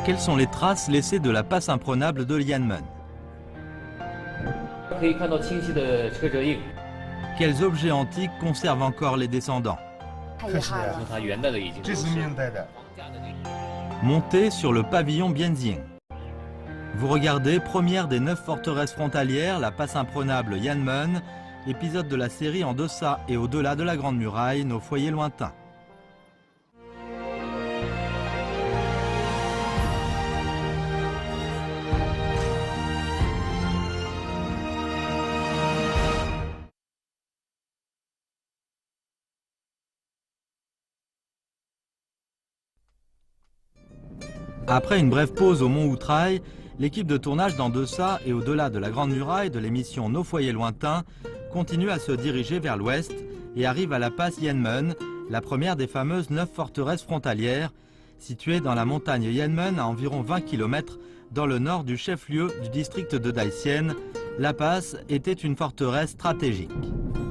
Quelles sont les traces laissées de la passe imprenable de Lianmen? 可以看到清晰的车辙印。Quels objets antiques conservent encore les descendants? 太遗憾了。它元代的已经这是明代的。 Montez sur le pavillon Bianzing. Vous regardez première des 9 forteresses frontalières, la passe imprenable Yanmen, épisode de la série En deçà et au-delà de la Grande Muraille, nos foyers lointains. Après une brève pause au Mont Outraille, l'équipe de tournage d'En deçà et au-delà de la Grande Muraille de l'émission Nos foyers lointains continue à se diriger vers l'ouest et arrive à la passe Yanmen, la première des fameuses 9 forteresses frontalières, située dans la montagne Yanmen à environ 20 km dans le nord du chef-lieu du district de Daïxian. La passe était une forteresse stratégique.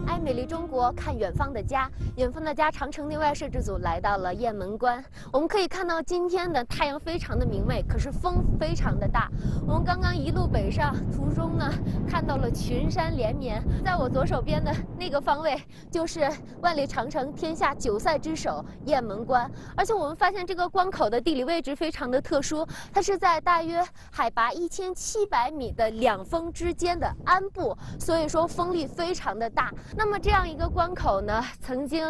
爱美丽中国，看远方的家，远方的家长城内外摄制组来到了雁门关。我们可以看到今天的太阳非常的明媚，可是风非常的大。我们刚刚一路北上，途中呢看到了群山连绵。在我左手边的那个方位，就是万里长城天下9塞之首雁门关。而且我们发现这个关口的地理位置非常的特殊，它是在大约海拔1700米的2峰之间的鞍部，所以说风力非常的大。那么这样一个关口呢，曾经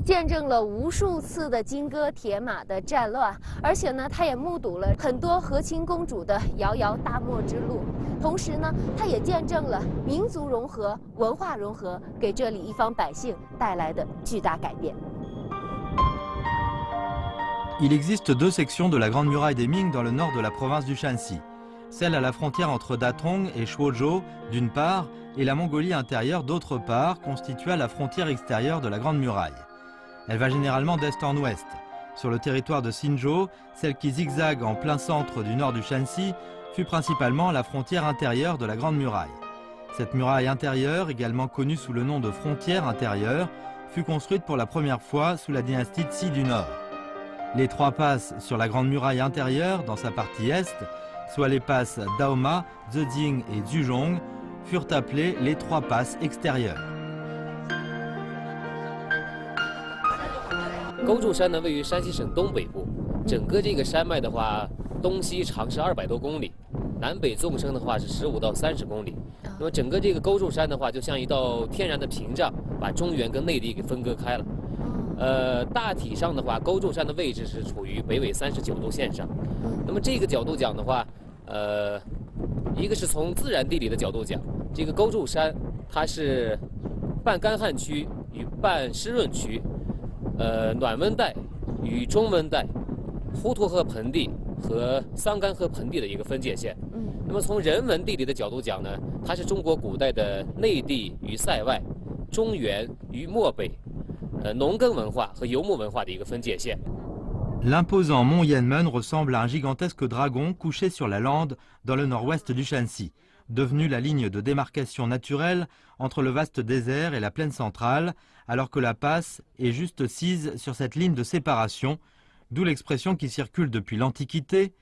见证了无数次的金戈铁马的战乱，而且呢，它也目睹了很多和亲公主的遥遥大漠之路。同时呢，它也见证了民族融合、文化融合给这里一方百姓带来的巨大改变。 Il existe 2 sections de la Grande Muraille des Ming dans le nord de la province du Shanxi. Celle à la frontière entre Datong et Shuozhou d'une part, et la Mongolie intérieure d'autre part, constituant la frontière extérieure de la Grande Muraille. Elle va généralement d'est en ouest. Sur le territoire de Xinzhou, celle qui zigzague en plein centre du nord du Shanxi, fut principalement la frontière intérieure de la Grande Muraille. Cette muraille intérieure, également connue sous le nom de frontière intérieure, fut construite pour la première fois sous la dynastie Tsi du Nord. Les 3 passes sur la Grande Muraille intérieure, dans sa partie est, soit les passes Daoma, Zeding et Zhuzhong, furent appelées les 3 passes extérieures. 勾柱山呢，位于山西省东北部，整个这个山脉的话，东西长是200多公里，南北纵深的话是15到30公里。那么整个这个勾柱山的话，就像一道天然的屏障，把中原跟内地给分割开了。大体上的话，勾柱山的位置是处于北纬39度线上。那么这个角度讲的话，一个是从自然地理的角度讲，这个勾柱山它是半干旱区与半湿润区，暖温带与中温带，滹沱河盆地和桑干河盆地的一个分界线。那么从人文地理的角度讲呢，它是中国古代的内地与塞外、中原与漠北。 农耕文化和游牧文化的一个分界线。 L'imposant mont Yanmen ressemble à un gigantesque dragon couché sur la lande dans le nord-ouest du Shanxi, devenu la ligne de démarcation naturelle entre le vaste désert et la plaine centrale, alors que la passe est juste sise sur cette ligne de séparation, d'où l'expression qui circule depuis l'Antiquité,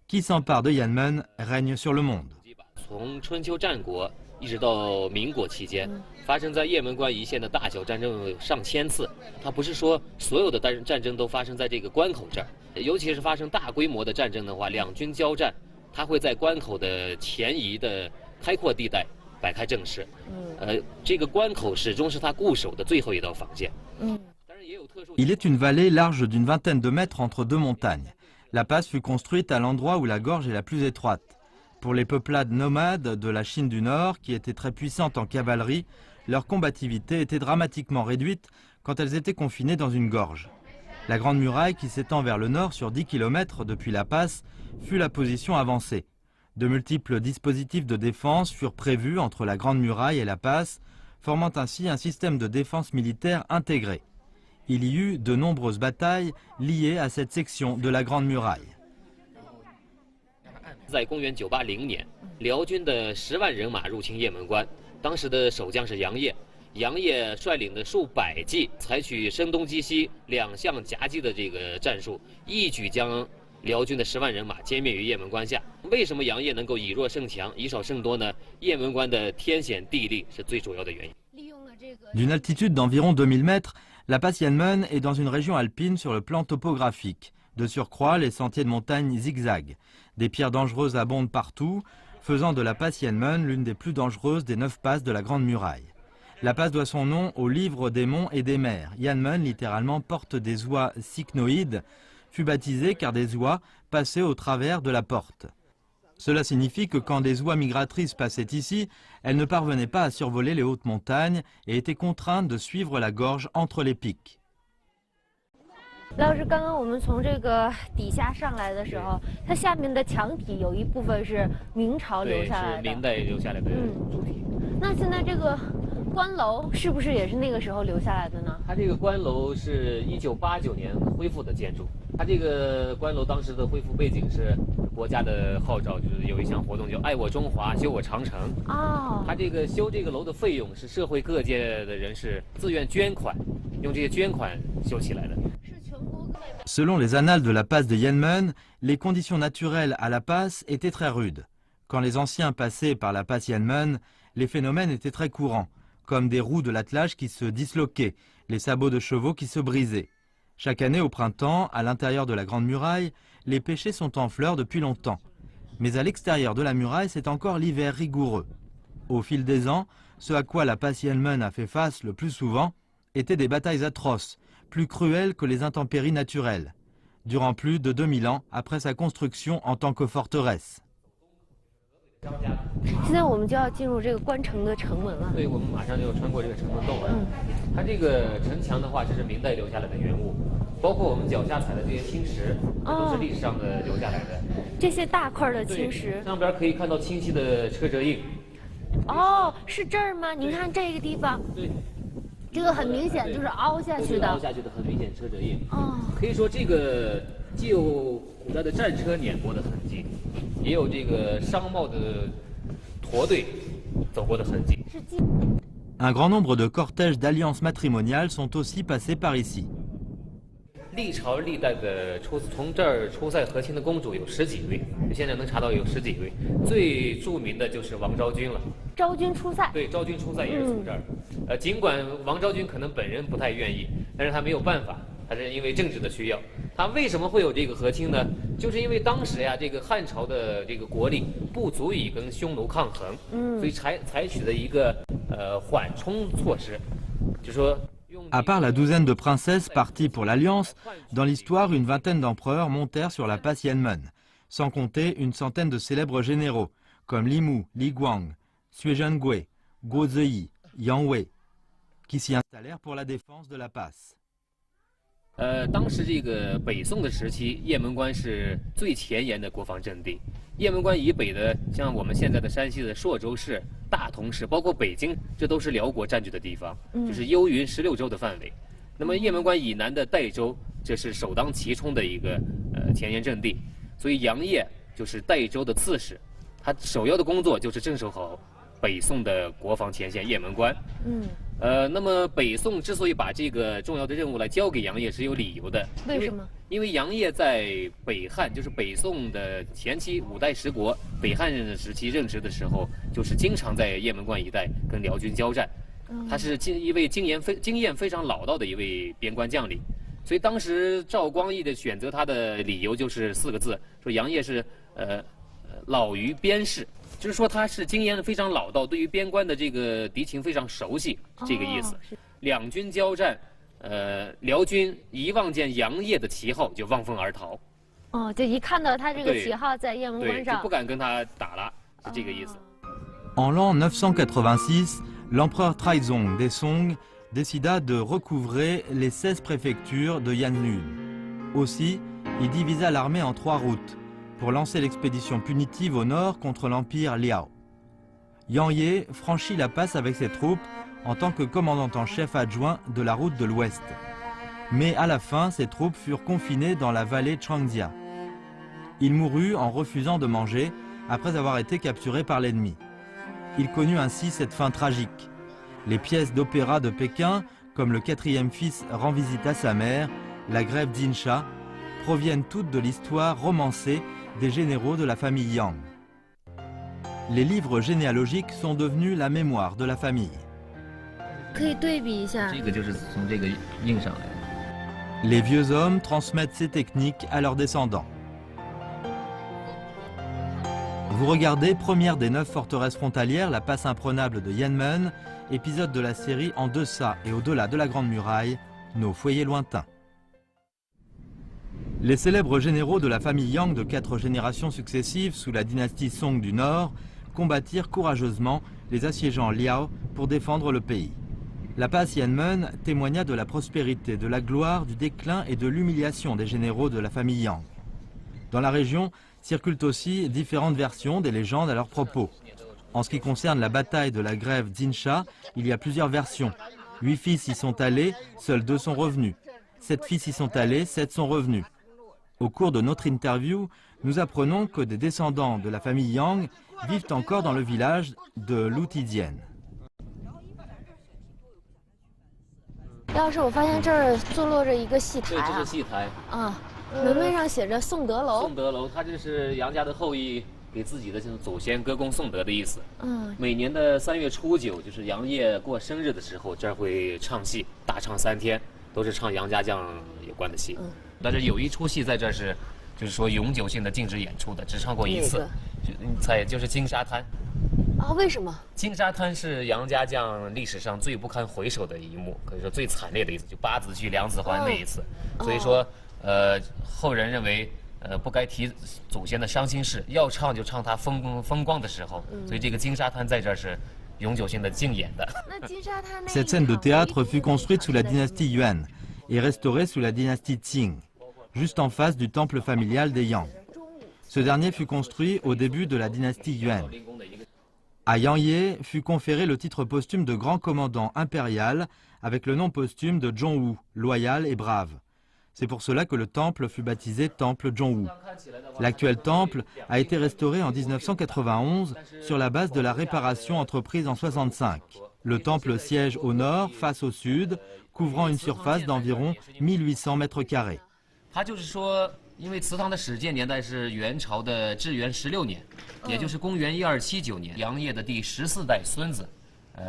qui s'empare de Yanmen règne sur le monde. 从春秋战国一直到民国期间，发生在雁门关一线的大小战争有上千次。它不是说所有的战争都发生在这个关口这儿，尤其是发生大规模的战争的话，两军交战，它会在关口的前移的开阔地带摆开阵势。这个关口始终是它固守的最后一道防线。Il est une vallée large d'une vingtaine de mètres entre 2 montagnes. La passe fut construite à l'endroit où la gorge est la plus étroite. Pour les peuplades nomades de la Chine du Nord, qui étaient très puissantes en cavalerie, leur combativité était dramatiquement réduite quand elles étaient confinées dans une gorge. La Grande Muraille, qui s'étend vers le nord sur 10 km depuis la passe, fut la position avancée. De multiples dispositifs de défense furent prévus entre la Grande Muraille et la passe, formant ainsi un système de défense militaire intégré. Il y eut de nombreuses batailles liées à cette section de la Grande Muraille. 在公元980年，辽军的10万人马入侵雁门关，当时的守将是杨业。杨业率领的数百骑，采取声东击西、两项夹击的这个战术，一举将辽军的10万人马歼灭于雁门关下。为什么杨业能够以弱胜强、以少胜多呢？雁门关的天险地利是最主要的原因。D'une altitude d'environ 2000 mètres, la passe Yanmen est dans une région alpine sur le plan topographique. De surcroît, les sentiers de montagne zigzaguent. Des pierres dangereuses abondent partout, faisant de la passe Yanmen l'une des plus dangereuses des 9 passes de la Grande Muraille. La passe doit son nom au livre des monts et des mers. Yanmen, littéralement, porte des oies cycnoïdes, fut baptisée car des oies passaient au travers de la porte. Cela signifie que quand des oies migratrices passaient ici, elles ne parvenaient pas à survoler les hautes montagnes et étaient contraintes de suivre la gorge entre les pics. 老师，刚刚我们从这个底下上来的时候，它下面的墙体有一部分是明朝留下来的，是明代留下来的主体。那现在这个关楼是不是也是那个时候留下来的呢？它这个关楼是1989年恢复的建筑。它这个关楼当时的恢复背景是国家的号召，就是有一项活动叫"爱我中华，修我长城"。哦。它这个修这个楼的费用是社会各界的人士自愿捐款，用这些捐款修起来的。Selon les annales de la passe de Yanmen, les conditions naturelles à la passe étaient très rudes. Quand les anciens passaient par la passe Yanmen, les phénomènes étaient très courants, comme des roues de l'attelage qui se disloquaient, les sabots de chevaux qui se brisaient. Chaque année au printemps, à l'intérieur de la Grande Muraille, les pêchers sont en fleurs depuis longtemps. Mais à l'extérieur de la muraille, c'est encore l'hiver rigoureux. Au fil des ans, ce à quoi la passe Yanmen a fait face le plus souvent étaient des batailles atroces, plus cruelles que les intempéries naturelles, durant plus de 2000 ans après sa construction en tant que forteresse. 现在我们就要进入这个关城的城门了。对，我们马上就穿过这个城门洞了。它这个城墙的话，这是明代留下来的原物，包括我们脚下踩的这些青石，这都是历史上的留下来的。这些大块的青石，上边可以看到清晰的车辙印。哦，是这儿吗？您看这个地方。对。这个很明显就是凹下去的，凹下去的很明显车辙印。哦，可以说这个既有古代的战车碾过的痕迹，也有这个商贸的驼队走过的痕迹。Un grand nombre de cortèges d'alliances matrimoniales sont aussi passés par ici. 历朝历代的从这儿出塞和亲的公主有10几位，现在能查到有10几位。最著名的就是王昭君了。昭君出塞。对，昭君出塞也是从这儿。尽管王昭君可能本人不太愿意，但是他没有办法，他是因为政治的需要。他为什么会有这个和亲呢？就是因为当时呀，这个汉朝的这个国力不足以跟匈奴抗衡，所以采取的一个缓冲措施，就说。À part la douzaine de princesses parties pour l'Alliance, dans l'histoire, une vingtaine d'empereurs montèrent sur la passe Yanmen, sans compter une centaine de célèbres généraux, comme Li Mu, Li Guang, Sui Zhengui, Guo Ziyi, Yang Wei, qui s'y installèrent pour la défense de la passe. 当时这个北宋的时期，雁门关是最前沿的国防阵地。雁门关以北的，像我们现在的山西的朔州市、大同市，包括北京，这都是辽国占据的地方，就是幽云16州的范围。那么雁门关以南的代州，这是首当其冲的一个前沿阵地。所以杨业就是代州的刺史，他首要的工作就是镇守好北宋的国防前线雁门关。那么北宋之所以把这个重要的任务来交给杨业是有理由的。为什么？因为杨业在北汉，就是北宋的前期5代十国北汉人的时期任职的时候，就是经常在雁门关一带跟辽军交战。他是一位经验非常老道的一位边关将领。所以当时赵光义的选择他的理由就是4个字，说杨业是老于边事。就是说他是经验非常老道，对于边关的这个敌情非常熟悉，这个意思。两军交战，辽军一望见杨业的旗号就望风而逃。哦，就一看到他这个旗号在雁门关上，就不敢跟他打了，是这个意思。En l'an 986, l'empereur Taizong des Song décida de recouvrer les 16 préfectures de Yanlun. Aussi, il divisa l'armée en 3 routes pour lancer l'expédition punitive au nord contre l'empire Liao. Yang Ye franchit la passe avec ses troupes en tant que commandant en chef adjoint de la route de l'ouest. Mais à la fin, ses troupes furent confinées dans la vallée Changjia. Il mourut en refusant de manger après avoir été capturé par l'ennemi. Il connut ainsi cette fin tragique. Les pièces d'opéra de Pékin, comme le 4e fils rend visite à sa mère, la grève d'Insha, proviennent toutes de l'histoire romancée des généraux de la famille Yang. Les livres généalogiques sont devenus la mémoire de la famille. 可以对比一下。这个就是从这个印上来的。 Les vieux hommes transmettent ces techniques à leurs descendants. Vous regardez première des 9 forteresses frontalières, la passe imprenable de Yanmen, épisode de la série En deçà et au-delà de la Grande Muraille, nos foyers lointains. Les célèbres généraux de la famille Yang de 4 générations successives sous la dynastie Song du Nord combattirent courageusement les assiégeants Liao pour défendre le pays. La passe Yanmen témoigna de la prospérité, de la gloire, du déclin et de l'humiliation des généraux de la famille Yang. Dans la région circulent aussi différentes versions des légendes à leur propos. En ce qui concerne la bataille de la grève Zinsha, il y a plusieurs versions. 8 fils y sont allés, seuls 2 sont revenus. 7 fils y sont allés, 7 sont revenus. Au cours de notre interview, nous apprenons que des descendants de la famille Yang vivent encore dans le village de Lutidienne. 要是我发现这儿坐落着一个戏台对，这啊是，戏台。啊，门面上写着宋德楼宋。德楼，它这是杨家的后裔给自己的这种祖先歌功颂德的意思。嗯，每年的3月初9，就是杨业过生日的时候，这儿会唱戏，大唱3天，都是唱杨家将有关的戏。但是有一出戏在这儿是，就是说永久性的禁止演出的，只唱过一次。你猜，就是金沙滩。 啊，为什么？金沙滩是杨家将历史上最不堪回首的一幕，可以说最惨烈的一次，就八子驹、梁子环那一次。所以说，后人认为，不该提祖先的伤心事，要唱就唱他风光的时候。所以这个金沙滩在这儿是永久性的禁演的。那金沙滩那 Cette scène de théâtre fut construite sous la dynastie Yuan et restaurée sous la dynastie Qing, juste en face du temple familial des Yang. Ce dernier fut construit au début de la dynastie Yuan. À Yang Ye fut conféré le titre posthume de grand commandant impérial avec le nom posthume de Zhongwu, loyal et brave. C'est pour cela que le temple fut baptisé temple Zhongwu. L'actuel temple a été restauré en 1991 sur la base de la réparation entreprise en 65. Le temple siège au nord, face au sud, couvrant une surface d'environ 1800 mètres carrés. 他就是说，因为祠堂的始建年代是元朝的至元16年，也就是公元1279年，杨业的第14代孙子，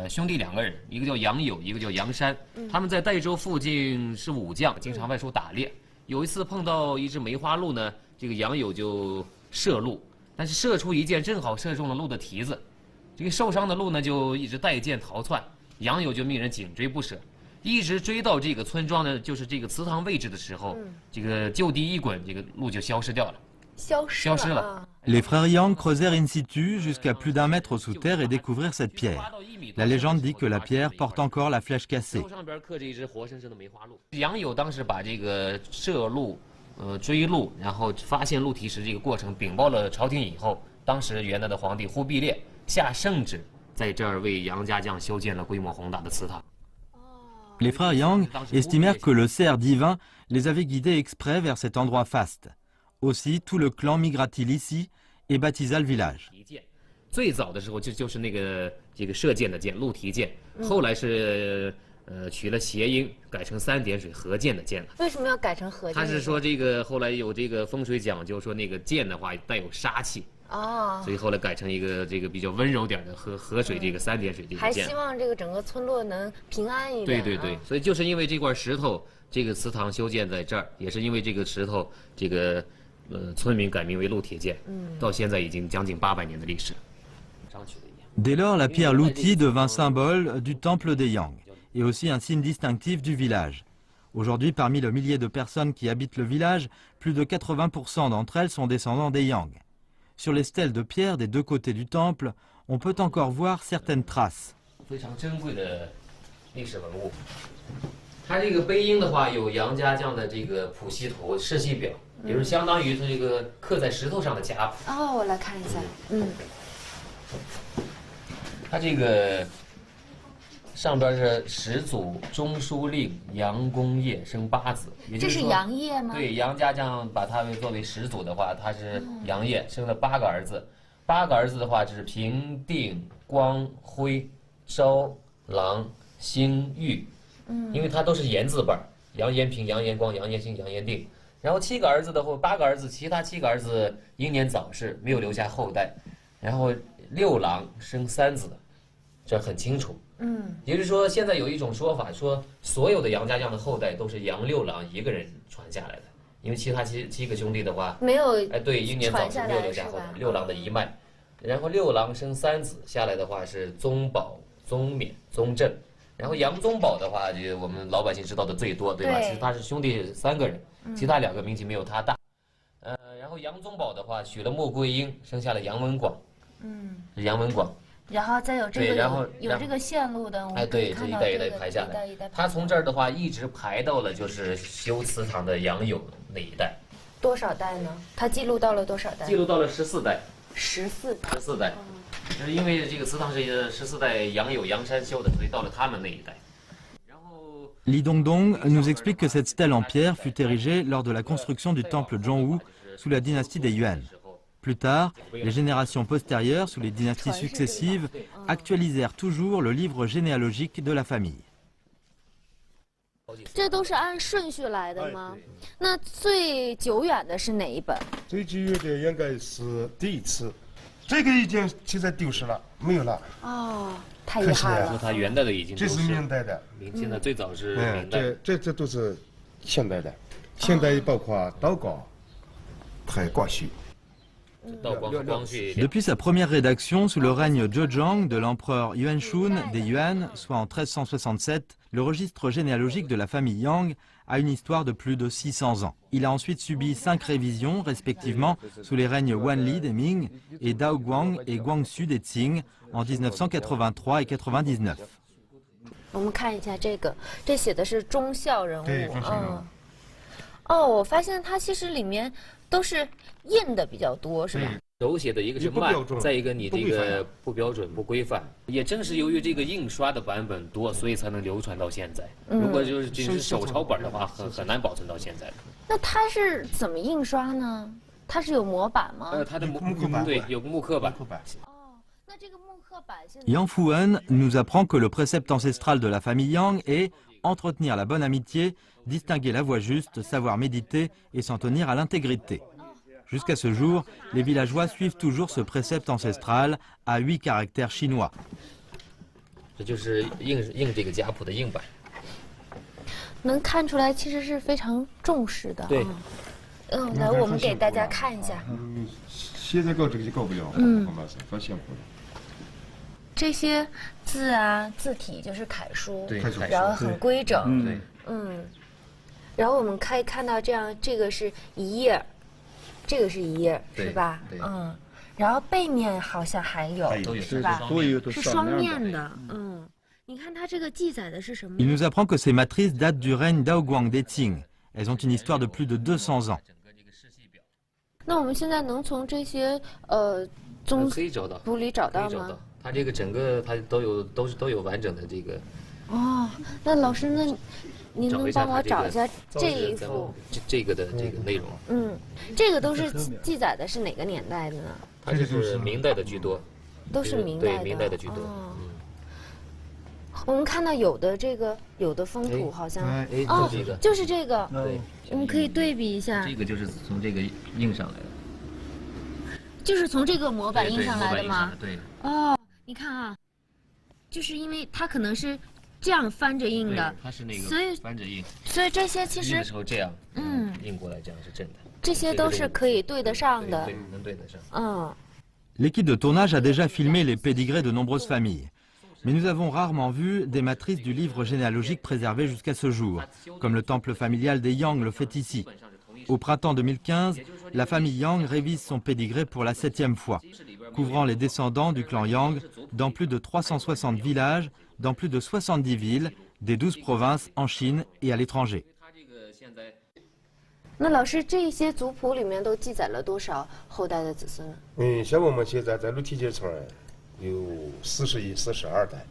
兄弟2个人，一个叫杨友，一个叫杨山，他们在代州附近是武将，经常外出打猎。有一次碰到一只梅花鹿呢，这个杨友就射鹿，但是射出一箭正好射中了鹿的蹄子，这个受伤的鹿呢就一直带箭逃窜，杨友就命人紧追不舍。 一直追到这个村庄呢，就是这个祠堂位置的时候，这个就地一滚，这个鹿就消失掉了。消失了。Les frères Yang creusèrent in situ jusqu'à plus d'1 mètre sous terre et découvrirent cette pierre. La légende dit que la pierre porte encore la flèche cassée. 上边刻着一只活生生的梅花鹿。杨友当时把这个射鹿、追鹿，然后发现鹿蹄石这个过程禀报了朝廷以后，当时元代的皇帝忽必烈下圣旨，在这儿为杨家将修建了规模宏大的祠堂。 Les frères Yang estimèrent que le cerf divin les avait guidés exprès vers cet endroit faste. Aussi, tout le clan migra-t-il ici et baptisa le village. 最早的时候就是这个射箭的箭，鹿蹄箭，后来是取了谐音，改成3点水合箭的箭了。为什么要改成合箭？他是说这个后来有这个风水讲究，说那个箭的话带有杀气。 哦，所以后来改成一个这个比较温柔点的河水这个3点水这个还箭，希望这个整个村落能平安一点。对对对，所以就是因为这块石头，这个祠堂修建在这儿，也是因为这个石头，这个村民改名为鹿铁剑，到现在已经将近800年的历史。Dès lors, la pierre Louti devint symbole du temple des Yang et aussi un signe distinctif du village. Aujourd'hui, parmi le millier de personnes qui habitent le village, plus de 80% d'entre elles sont descendants des Yang. Sur les stèles de pierre des 2 côtés du temple, on peut encore voir certaines traces. 非常珍贵的历史文物。它这个碑英的话，有杨家将的这个谱系图、世系表，也就是相当于是这个刻在石头上的家谱。哦，我来看一下。它这个上边是始祖中书令杨公业生8子，也就是说这是杨业吗？对，杨家将把他作为始祖的话，他是杨业生了8个儿子，8个儿子的话是平定、光辉、昭、郎、兴、裕，因为他都是言字辈，杨延平、杨延光、杨延兴、杨延定，然后7个儿子的或8个儿子，其他7个儿子英年早逝，没有留下后代。然后6郎生3子，这很清楚。也就是说，现在有一种说法，说所有的杨家将的后代都是杨六郎一个人传下来的，因为其他七个兄弟的话没有对，英年早逝没有留下后代，六郎的一脉。然后6郎生3子下来的话是宗保、宗勉、宗正。然后杨宗保的话，就我们老百姓知道的最多，对吧？其实他是兄弟3个人，其他2个名气没有他大。然后杨宗保的话娶了穆桂英，生下了杨文广。是杨文广。然后再有这个然后有这个线路的，我们对，这一代一代排下来。他从这儿的话一直排到了就是修祠堂的杨友那一代。多少代呢？他记录到了多少代？记录到了14代。14代。就是因为这个祠堂是14代杨友杨山修的，所以到了他们那一代。Li Dongdong nous explique que cette stèle en pierre fut érigée lors de la construction du temple Zhongwu sous la dynastie des Yuan. Plus tard, les générations postérieures, sous les dynasties successives, actualisèrent toujours le livre généalogique de la famille. 这都是按顺序来的吗？那最久远的是哪一本？最久远的应该是第一次，这个已经现在丢失了，没有了。哦，太遗憾了。它元代的已经这是明代的，现在最早是明代。这都是现代的，现代包括道光，还有光绪。Depuis sa première rédaction sous le règne Zhejiang de l'empereur Yuanshun des Yuan, soit en 1367, le registre généalogique de la famille Yang a une histoire de plus de 600 ans. Il a ensuite subi 5 révisions, respectivement sous les règnes Wanli des Ming et Dao Guang et Guangxu des Qing en 1983 et 99. 我们看一下这个，这写的是忠孝人物。我发现它其实里面都是印的比较多，是吧？手写的一个是慢，再一个你这个不标准、不规范。也正是由于这个印刷的版本多，所以才能流传到现在。如果就是只是手抄本的话，很难保存到现在的。那它是怎么印刷呢？它是有模板吗？它的木刻版，对，有木刻版。那这个木刻版现在 Yang Fuwen nous apprend que le précepte ancestral de la famille Yang est entretenir la bonne amitié, distinguer la voie juste, savoir méditer et s'en tenir à l'intégrité. Jusqu'à ce jour, les villageois suivent toujours ce précepte ancestral à 8 caractères chinois. 这就是印这个家谱的印版。能看出来，其实是非常重视的。对。来，我们给大家看一下。现在搞这个就搞不了，搞辛苦了。这些字啊，字体就是楷书，然后很规整。然后我们可以看到这样，这个是一页，这个是一页，是吧？然后背面好像还有，是吧？是双面的。你看它这个记载的是什么？ Il nous apprend que ces matrices datent du règne d'Aoguang des Qing. Elles ont une histoire de plus de 200 ans. 那我们现在能从这些宗谱里找到吗？它这个整个它都有完整的这个。那老师，那您能帮我找一下这一幅这个的这个内容？这个都是记载的是哪个年代的呢？它就是明代的居多，都是明代的。对，明代的居多。我们看到有的封土好像就是这个，对，我们可以对比一下。这个就是从这个印上来的，就是从这个模板印上来的吗？对。你看啊，就是因为它可能是这样翻着印的，它是那个翻着印，所以这些其实印的时候这样，印过来这样是正的。这些都是可以对得上的，对，能对得上。L'équipe de tournage a déjà filmé les pédigrés de nombreuses familles. Mais nous avons rarement vu des matrices du livre généalogique préservées jusqu'à ce jour, comme le temple familial des Yang le fait ici. Au printemps 2015, la famille Yang révise son pédigré pour la 7e fois, couvrant les descendants du clan Yang dans plus de 360 villages, dans plus de 70 villes, des 12 provinces en Chine et à l'étranger. 那老师，这些族谱里面都记载了多少后代的子孙？像我们现在在鹿蹄街村有41、42代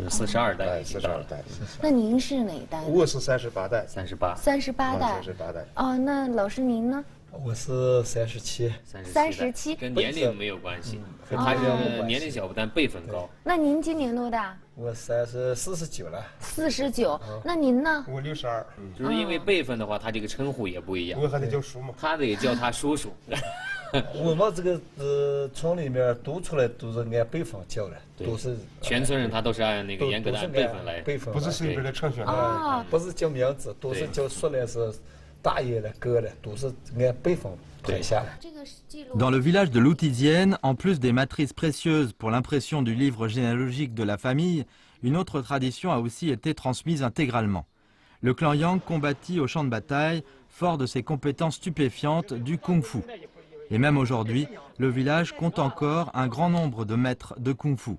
，42代，42代。那您是哪一代？我是38代。38代。38代。38代。那老师您呢？我是37。37跟年龄没有关系，他是年龄小，但辈分高。那您今年多大我49了。？49。那您呢？我62，就是因为辈分的话，他这个称呼也不一样。我还得叫叔嘛。他得叫他叔叔。我们这个村里面都出来都是按辈分叫的，都是全村人他都是按那个严格的按辈分来。辈分不是性别的成全哦，不是叫名字，都是叫说来是大爷的、哥的，都是按辈分排下来。Dans le village de Loutizienne, en plus des matrices précieuses pour l'impression du livre généalogique de la famille, une autre tradition a aussi été transmise intégralement. Le clan Yang combattit au champ de bataille, fort de ses compétences stupéfiantes du kung-fu. Et même aujourd'hui, le village compte encore un grand nombre de maîtres de kung-fu.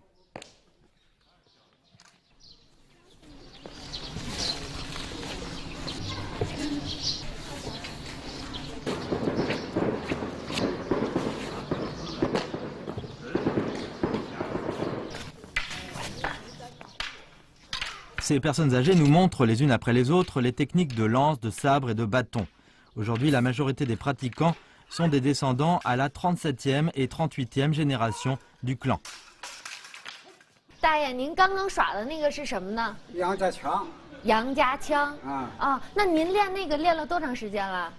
，Ces personnes âgées nous montrent les unes après les autres les techniques de lance, de sabre et de bâton. Aujourd'hui, la majorité des pratiquants sont des descendants à la 37e et 38e génération du clan. 大爷，您刚刚耍的那个是什么呢？杨家枪。杨家枪。啊，那您练那个练了多长时间了？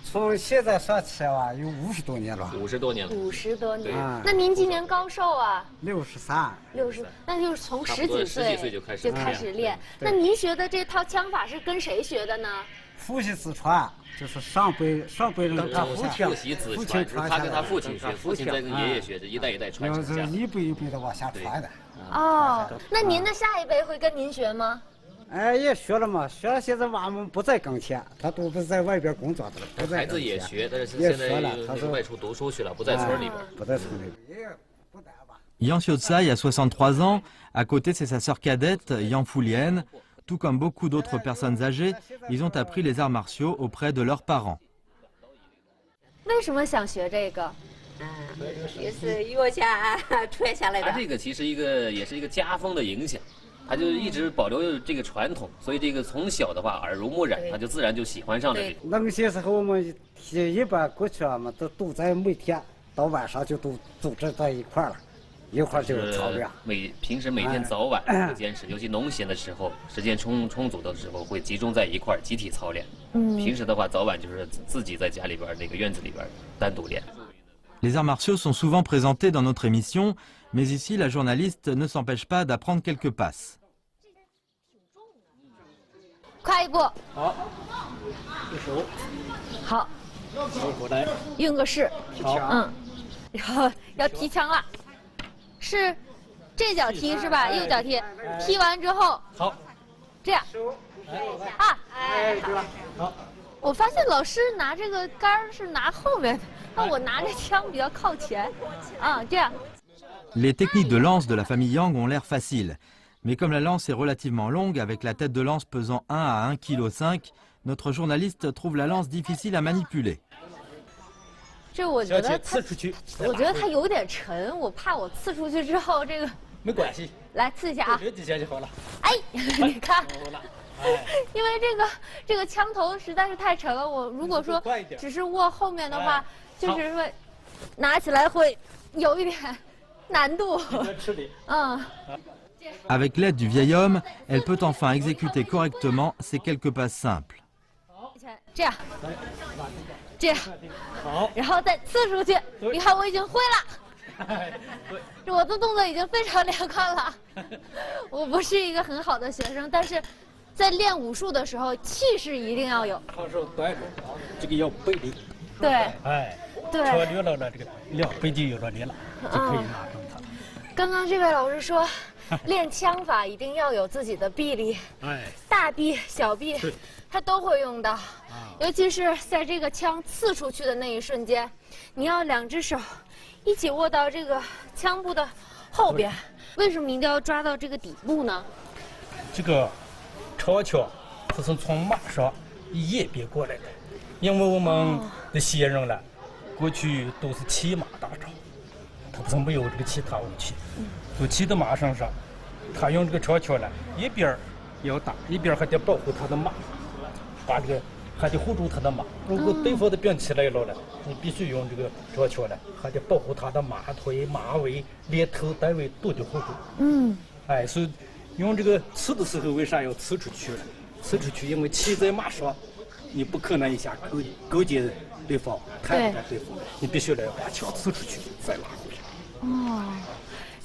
从现在算起来吧，有50多年了。50多年了。50多年。啊，那您今年高寿啊63。60，那就是从10几岁就开始练。那您学的这套枪法是跟谁学的呢？父系子传，就是上辈人跟他父系子传，他跟他父亲学，父亲再跟爷爷学，这一代一代传承下来。一辈一辈的往下传的。哦，那您的下一辈会跟您学吗？哎，也学了嘛，学了。现在娃们不在跟前，他都不是在外边工作的了，不在。孩子也学，但是现在又外出读书去了，不在村里边。不在村里边。Yang Xiutsai a 63 ans. À côté, c'est sa sœur cadette, Yang Fulian. Tout comme beaucoup d'autres personnes âgées, ils ont appris les arts martiaux auprès de leurs parents. 为什么想学这个？也是岳家传下来的。他这个其实也是一个家风的影响，他就一直保留这个传统，所以这个从小的话耳濡目染，他就自然就喜欢上了这个。那些时候我们一般过去啊嘛，都在每天到晚上就都组织在一块了。一块就操练。平时每天早晚会坚持，尤其农闲的时候，时间充足的时候，会集中在一块集体操练。平时的话，早晚就是自己在家里边那个院子里边单独练。Les arts martiaux sont souvent présentés dans notre émission, mais ici, la journaliste ne s'empêche pas d'apprendre quelques passes. 快一步。好，一手。好。手过来。运个势。好。然后要提枪了，是这脚踢是吧？右脚踢，踢完之后。好。这样。啊。好。我发现老师拿这个杆是拿后面的。那我拿着枪比较靠前，这样。Les techniques de lance de la famille Yang ont l'air faciles, mais comme la lance est relativement longue, avec la tête de lance pesant 1 à 1,5 kg, notre journaliste trouve la lance difficile à manipuler. 这我觉得刺出去，我觉得它有点沉，我怕我刺出去之后这个。没关系，来刺一下啊！这几下就好了。哎，你看。因为这个枪头实在是太沉了，我如果说只是握后面的话，就是说拿起来会有一点难度。Avec l'aide du vieil homme, elle peut enfin exécuter correctement ces quelques passes simples. 这样，然后再刺出去。你看我已经会了，我的动作已经非常连贯了。我不是一个很好的学生，但是。在练武术的时候，气势一定要有。双手端着，这个要背力。对。对。超越了这个2倍就有了力了，就可以拿住它。刚刚这位老师说，练枪法一定要有自己的臂力。大臂、小臂，他都会用到。尤其是在这个枪刺出去的那一瞬间，你要2只手一起握到这个枪部的后边。为什么一定要抓到这个底部呢？这个。长枪是从马上演变过来的，因为我们的先人呢，过去都是骑马打仗，他不是没有这个其他武器，就骑到马上，他用这个长枪呢，一边要打，一边还得保护他的马，把这个还得护住他的马。如果对方的兵器来了呢，你必须用这个槳锹呢，还得保护他的马腿、马尾、连头带尾都得护住。哎，所以用这个刺的时候，为啥要刺出去呢？刺出去，因为骑在马上，你不可能一下勾结对方，看不见对方，你必须来把枪刺出去，再拉回来。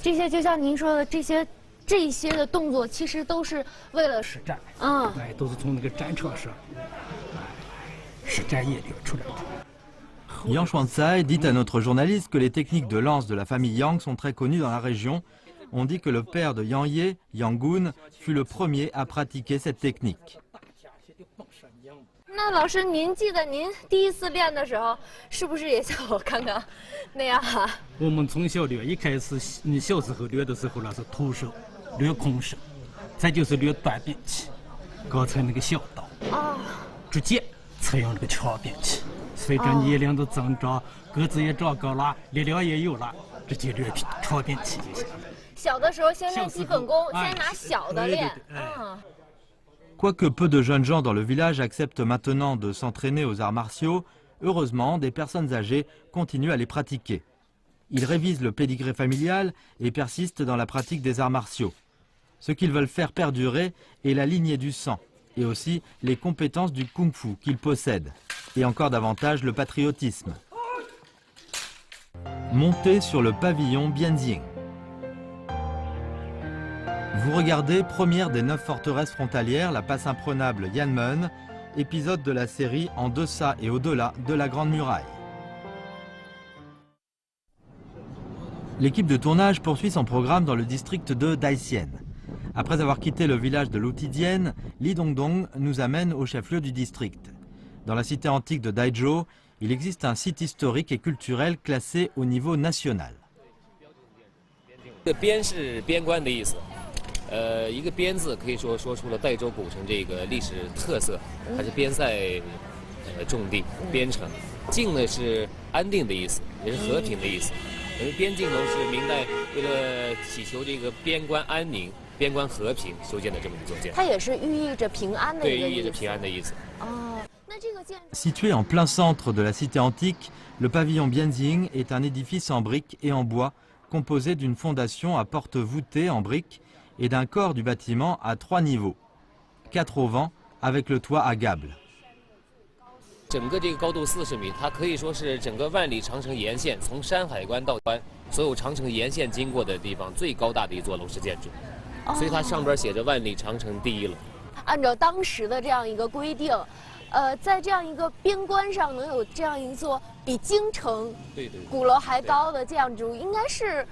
这些就像您说的，这些的动作，其实都是为了实战。哎，都是从那个战场上，实战演练出来的。Yang Shuangzai dit à notre journaliste que les techniques de lance de la famille Yang sont très connues dans la région. On dit que le père de Yang Ye, Yang Gun, fut le premier à pratiquer cette technique. 那老师，您记得您第一次练的时候，是不是也像我刚刚那样啊？我们从小练，一开始你小时候练的时候那是徒手，练空手，再就是练短兵器，刚才那个小刀，逐渐才用这个长兵器。随着年龄的增长，个子也长高了，力量也有了，直接练长兵器就行了。小的时候先练基本功，先拿小的练。Quoique peu de jeunes gens dans le village acceptent maintenant de s'entraîner aux arts martiaux, heureusement, des personnes âgées continuent à les pratiquer. Ils révisent le pédigré familial et persistent dans la pratique des arts martiaux. Ce qu'ils veulent faire perdurer est la lignée du sang et aussi les compétences du kung-fu qu'ils possèdent, et encore davantage le patriotisme. Montez sur le pavillon Bianzing. Vous regardez première des 9 forteresses frontalières, la passe imprenable Yanmen, épisode de la série En deçà et au-delà de la Grande Muraille. L'équipe de tournage poursuit son programme dans le district de Daixien. Après avoir quitté le village de Loutidienne, Li Dongdong nous amène au chef-lieu du district. Dans la cité antique de Daizhou, il existe un site historique et culturel classé au niveau national. 一个边字可以说出了代州古城这个历史特色，它是边塞重地边城。境呢是安定的意思，也是和平的意思。因为边境楼是明代为了祈求这个边关安宁、边关和平修建的这么一座建筑。它也是寓意着平安的一个意思。对，寓意着平安的意思。那这个建筑 Situé en plein centre de la cité antique, le pavillon Bianzing est un édifice en briques et en bois, composé d'une fondation à porte voûtée en briques et d'un corps du bâtiment à 3 niveaux, 4 au vent avec le toit à gable. 整个这个高度40米，它可以说是整个万里长城沿线，从山海关到关，所有长城沿线经过的地方最高大的一座楼式建筑，所以它上边写着万里长城第一楼。按照当时的这样一个规定，在这样一个边关上能有这样一座比京城鼓楼还高的建筑，应该是。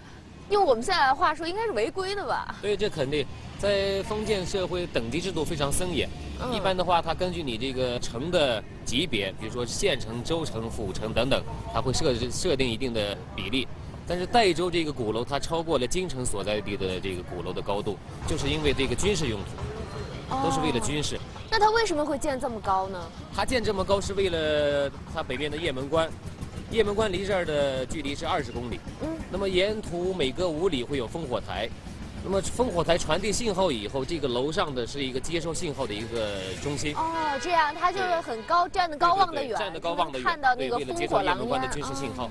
用我们现在的话说，应该是违规的吧？对，这肯定，在封建社会等级制度非常森严。一般的话，它根据你这个城的级别，比如说县城、州城、府城等等，它会设定一定的比例。但是代州这个鼓楼，它超过了京城所在地的这个鼓楼的高度，就是因为这个军事用途，都是为了军事。那它为什么会建这么高呢？它建这么高是为了它北边的雁门关。 雁门关离这儿的距离是20公里，那么沿途每隔5里会有烽火台，那么烽火台传递信号以后，这个楼上的是一个接收信号的一个中心。这样它就是很高，站得高望得远，站得高望得远，看到那个烽火狼烟。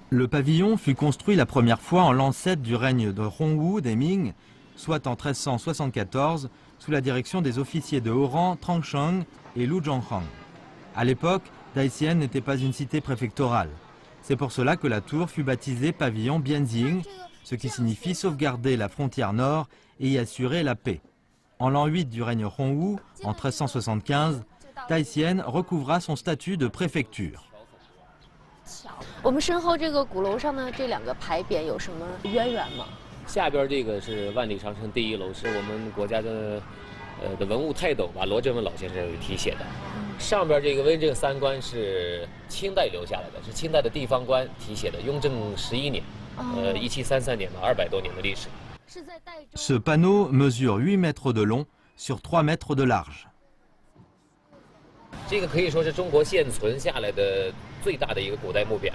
Le pavillon fut construit la première fois en l'ancêtre du règne de Hongwu des Ming, soit en 1374, sous la direction des officiers de haut rang Trangsheng et Lu Zhonghang. À l'époque, Daixien n'était pas une cité préfectorale. C'est pour cela que la tour fut baptisée pavillon Bianzing, ce qui signifie sauvegarder la frontière nord et y assurer la paix. En l'an 8 du règne Hongwu, en 1375, Daixien recouvra son statut de préfecture. 我们身后这个鼓楼上呢，这2个牌匾有什么渊源吗？下边这个是万里长城第一楼，是我们国家的文物泰斗吧，罗振文老先生题写的。 上边这个温正三官是清代留下来的，是清代的地方官题写的，雍正11年，1733年嘛，200多年的历史。Ce panneau mesure 8 mètres de long sur 3 mètres de large. 这个可以说是中国现存下来的最大的一个古代木匾。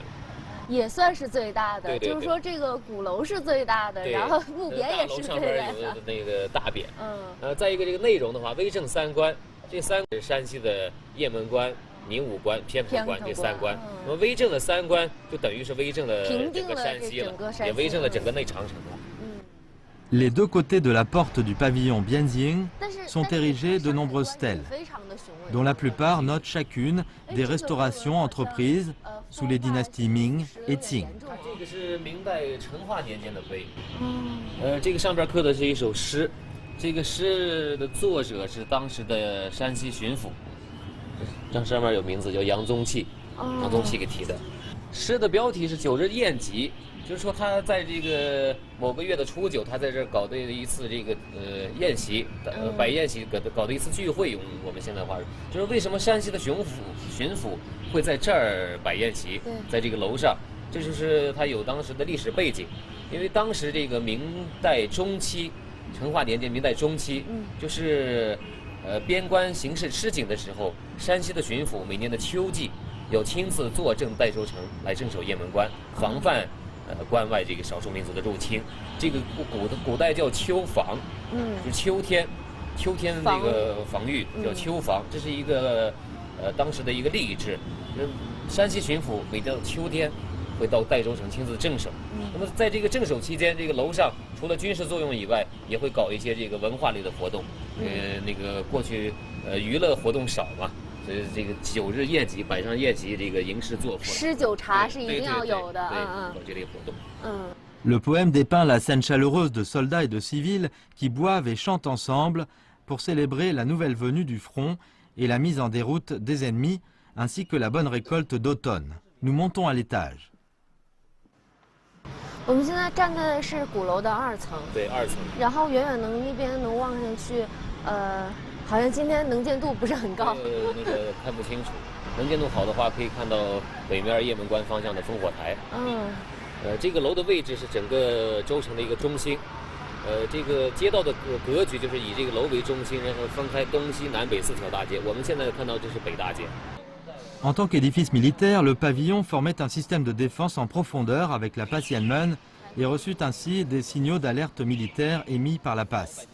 也算是最大的，对就是说这个鼓楼是最大的，然后木匾也是最大的。大楼上边有那个大匾，再一个这个内容的话，威震三关。这三个是山西的雁门关、宁武关、偏沱关这三关。那么威震了3关，就等于是威震了整个山西了，也威震了整个内长城了。Les deux côtés de la porte du pavillon Bianzing sont érigés de nombreuses stèles, dont la plupart notent chacune des restaurations entreprises sous les dynasties Ming et Qing. 这个是明代成化年间的碑，这个上边刻的是一首诗，这个诗的作者是当时的山西巡抚，这上面有名字叫杨宗契，杨宗契给题的。诗的标题是9日宴集。就是说，他在这个某个月的初9，他在这儿搞的一次这个宴席，摆宴席，搞的一次聚会。用我们现在话说，就是为什么山西的巡抚会在这儿摆宴席，在这个楼上，这就是他有当时的历史背景。因为当时这个明代中期，成化年间明代中期，就是边关形势吃紧的时候，山西的巡抚每年的秋季要亲自坐镇代州城来镇守雁门关，防范。关外这个少数民族的入侵，这个古代叫秋防，就是秋天那个防御叫秋防，这是一个当时的一个例制。山西巡抚每到秋天会到代州城亲自镇守。那么在这个镇守期间，这个楼上除了军事作用以外，也会搞一些这个文化类的活动。那个过去娱乐活动少嘛。这个9日宴集，摆上宴集，这个吟诗作赋，诗酒茶是一定要有的。搞这类活动。Le poème dépeint la scène chaleureuse de soldats et de civils qui boivent et chantent ensemble pour célébrer la nouvelle venue du front et la mise en déroute des ennemis, ainsi que la bonne récolte d'automne. Nous montons à l'étage. 我们现在站的是鼓楼的2层，对，2层。然后远远那边能望上去，好像今天能见度不是很高。那个看不清楚，能见度好的话，可以看到北面雁门关方向的烽火台。这个楼的位置是整个州城的一个中心。这个街道的格局就是以这个楼为中心，然后分开东西南北4条大街。我们现在看到这是北大街。En tant qu'édifice militaire, le pavillon formait un système de défense en profondeur avec la passe Yanmen et reçut ainsi des signaux d'alerte militaire émis par la passe.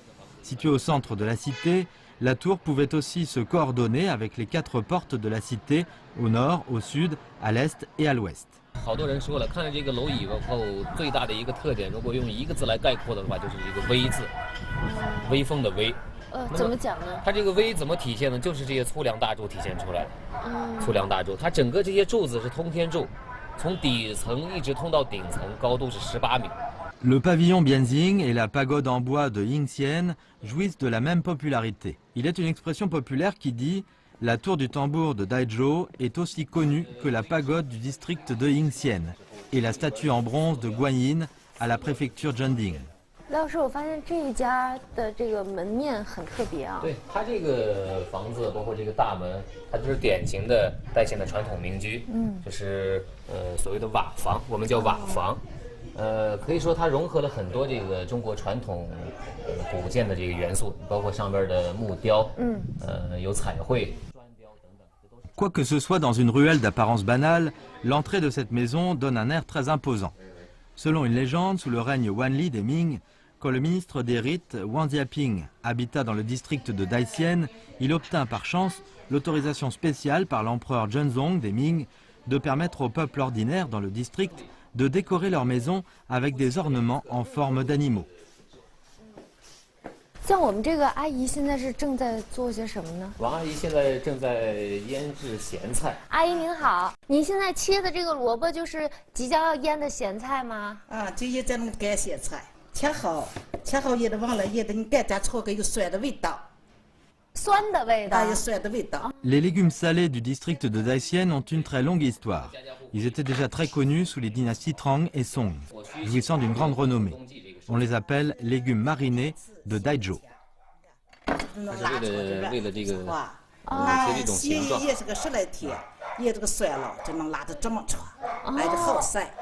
Située au centre de la cité, la tour pouvait aussi se coordonner avec les 4 portes de la cité, au nord, au sud, à l'est et à l'ouest. 好多人说了，看着这个楼以后最大的一个特点，如果用一个字来概括的话，就是这个威字，威风的威。怎么讲呢？它这个威怎么体现呢？就是这些粗梁大柱体现出来的。粗梁大柱，它整个这些柱子是通天柱，从底层一直通到顶层，高度是18米。Le pavillon Bianzing et la pagode en bois de Yingxian jouissent de la même popularité. Il est une expression populaire qui dit « La tour du tambour de Daizhou est aussi connue que la pagode du district de Yingxian et la statue en bronze de Guanyin à la préfecture Jianding。”老师，我发现这一家的这个门面很特别啊。对，它这个房子包括这个大门，它就是典型的代县的传统民居，就是所谓的瓦房，我们叫瓦房。可以说它融合了很多这个中国传统古建的这个元素，包括上边的木雕，有彩绘、砖雕等等。Quoi que ce soit dans une ruelle d'apparence banale, l'entrée de cette maison donne un air très imposant. Selon une légende, sous le règne Wanli des Ming, quand le ministre des rites, Wang Jiaping, habita dans le district de Daixien, il obtint par chance l'autorisation spéciale par l'empereur Zhenzong des Ming de permettre au peuple ordinaire dans le district de décorer leur maison avec des ornements en forme d'animaux. 像我们这个阿姨现在是正在做些什么呢？王阿姨现在正在腌制咸菜。阿姨您好，您现在切的这个萝卜就是即将要腌的咸菜吗？啊，就腌这种干咸菜，切好腌的忘了腌的，你干点炒个有酸的味道。酸的味道。有酸的味道。Les légumes salés du district de Daixien ont une très longue histoire. Ils étaient déjà très connus sous les dynasties Tang et Song, jouissant d'une grande renommée. On les appelle légumes marinés de Daizhou. 它是为了这个这种形状。腌这个10来天，腌这个酸了就能拉得这么长，就好晒，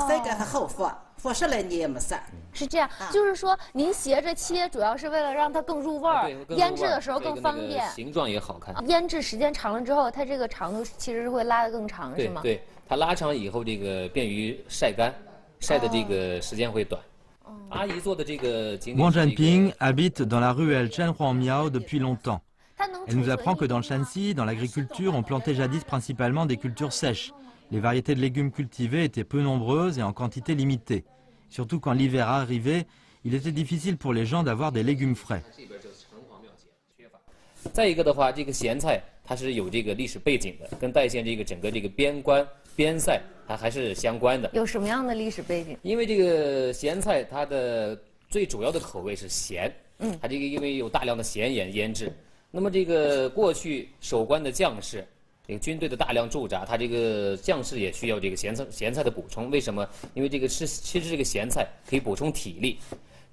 晒干还好放10来年也没散。是这样，就是说您斜着切，主要是为了让它更入味儿，腌制的时候更方便，形状也好看。腌制时间长了之后，它这个长度其实是会拉得更长，是吗？对，它拉长以后，这个便于晒干，晒的这个时间会短。阿姨做的这个 Wang Jianping habite dans la ruelle Zhenhuangmiao depuis longtemps. Elle nous apprend que dans le Shanxi, dans l'agriculture, on plantait jadis principalement des cultures sèches. Les variétés de légumes cultivées étaient peu nombreuses et en quantité limitée. Surtout quand l'hiver arrivait, il était difficile pour les gens d'avoir des légumes frais. 再一个的话，这个咸菜它是有这个历史背景的，跟代县这个整个这个边塞它还是相关的。有什么样的历史背景？因为这个咸菜它的最主要的口味是咸，它这个因为有大量的咸盐腌制。那么这个过去守关的将士，这个军队的大量驻扎，它这个将士也需要这个咸菜的补充。为什么？因为这个吃这个咸菜可以补充体力。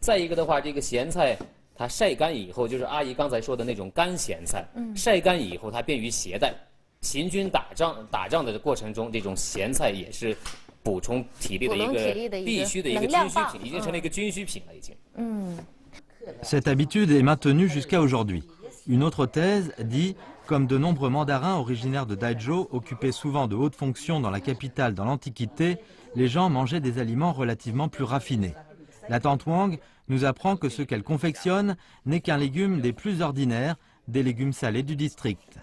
再一个的话，这个咸菜它晒干以后，就是阿姨刚才说的那种干咸菜，晒干以后它便于携带。行军打仗的过程中，这种咸菜也是补充体力的一个必须的一个军需品，已经成了一个军需品了，已经。Cette habitude est maintenue jusqu'à aujourd'hui. Une autre thèse dit, comme de nombreux mandarins originaires de Daizhou occupaient souvent de hautes fonctions dans la capitale dans l'Antiquité, les gens mangeaient des aliments relativement plus raffinés. La tante Wang nous apprend que ce qu'elle confectionne n'est qu'un légume des plus ordinaires, des légumes salés du district.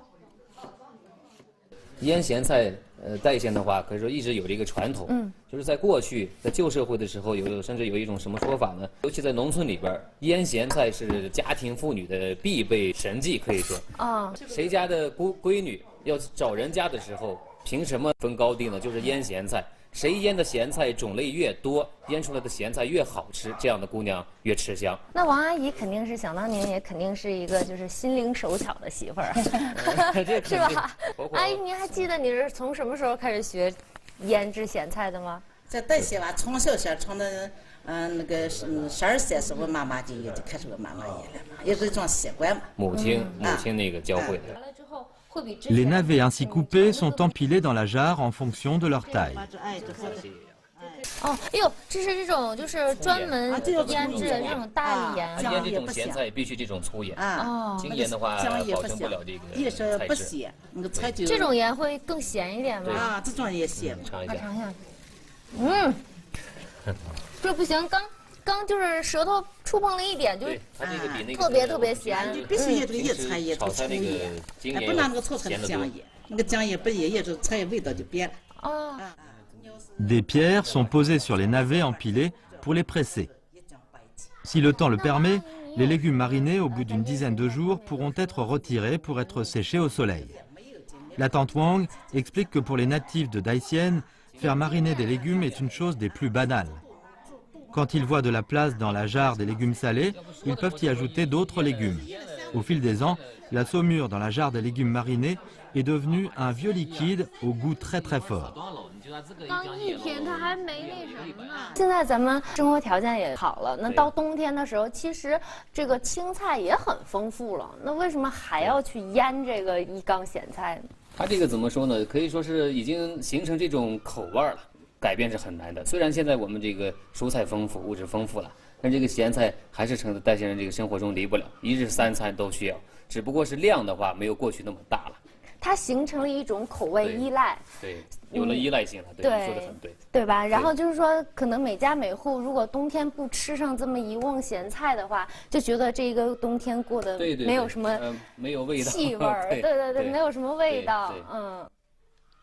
腌咸菜，代县的话，可以说一直有这个传统，就是在过去，在旧社会的时候，甚至有一种什么说法呢？尤其在农村里边，腌咸菜是家庭妇女的必备神技，可以说。谁家的闺女要找人家的时候，凭什么分高低呢？就是腌咸菜。谁腌的咸菜种类越多，腌出来的咸菜越好吃，这样的姑娘越吃香。那王阿姨肯定是想当年也肯定是一个就是心灵手巧的媳妇儿，是吧？阿姨，您还记得你是从什么时候开始学腌制咸菜的吗？在代县吧，从小学从那那个12岁时候，妈妈就开始我妈妈腌了嘛，也是一种习惯嘛。母亲那个教会的。Les navets ainsi coupés sont empilés dans la jarre en fonction de leur taille. 哦，哎呦，这是这种就是专门腌制的这种大盐。腌这种咸菜必须这种粗盐精盐的话保证不了这个菜质。那个菜就这种盐会更咸一点吗？这种也咸。尝一下。尝一下。这不行，刚就是舌头触碰了一点，就特别咸。必须这个叶菜也粗盐，不拿那个炒菜的酱盐，那个酱盐不腌，这菜味道就变了。Des pierres sont posées sur les navets empilés pour les presser. Si le temps le permet, les légumes marinés au bout d'une dizaine de jours pourront être retirés pour être séchés au soleil. La tante Wang explique que pour les natifs de Daïsienne, faire mariner des légumes est une chose des plus banales. Quand ils voient de la place dans la jarre des légumes salés, ils peuvent y ajouter d'autres légumes. Au fil des ans, la saumure dans la jarre des légumes marinés est devenue un vieux liquide au goût très fort. 刚一天它还没那什么呢。现在咱们生活条件也好了，那到冬天的时候，其实这个青菜也很丰富了。那为什么还要去腌这个一缸咸菜呢？它这个怎么说呢？可以说是已经形成这种口味了。改变是很难的。虽然现在我们这个蔬菜丰富、物质丰富了，但这个咸菜还是成了代县人这个生活中离不了，一日三餐都需要。只不过是量的话，没有过去那么大了。它形成了一种口味依赖，对，有了依赖性了。对，你说的很对，对吧？然后就是说，可能每家每户如果冬天不吃上这么一瓮咸菜的话，就觉得这个冬天过得没有什么没有味道气味儿，对，没有什么味道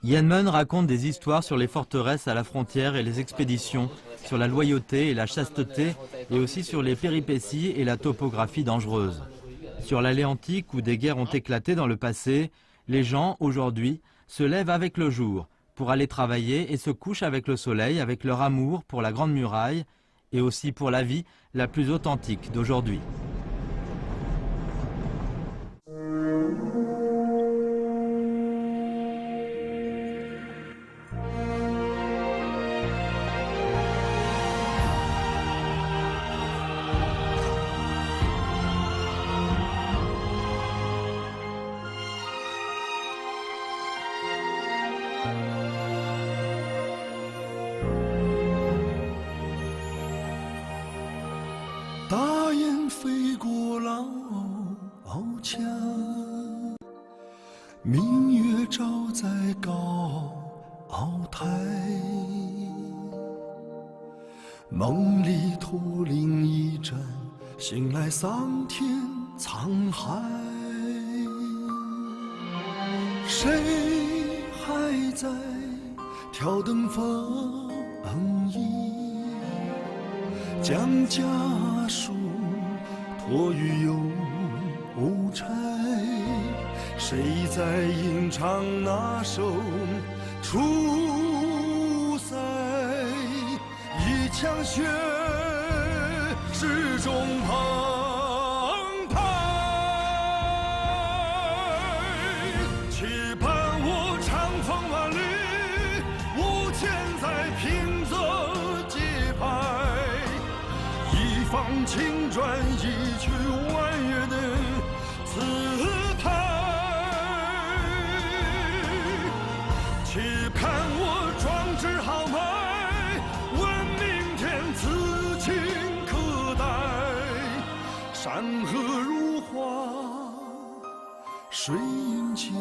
，Yanmen raconte des histoires sur les forteresses à la frontière et les expéditions, sur la loyauté et la chasteté, et aussi sur les péripéties et la topographie dangereuse. Sur l'allée antique où des guerres ont éclaté dans le passé, les gens, aujourd'hui, se lèvent avec le jour pour aller travailler et se couchent avec le soleil, avec leur amour pour la Grande Muraille et aussi pour la vie la plus authentique d'aujourd'hui. 谁还在挑灯放映？将家书托于邮差，谁在吟唱那首出塞？一腔血始终澎湃，期盼我长风万里，无钱在平仄节拍，一放青砖，一曲婉约的词牌，期盼我壮志豪迈，问明天此情可待，山河如画，水云间。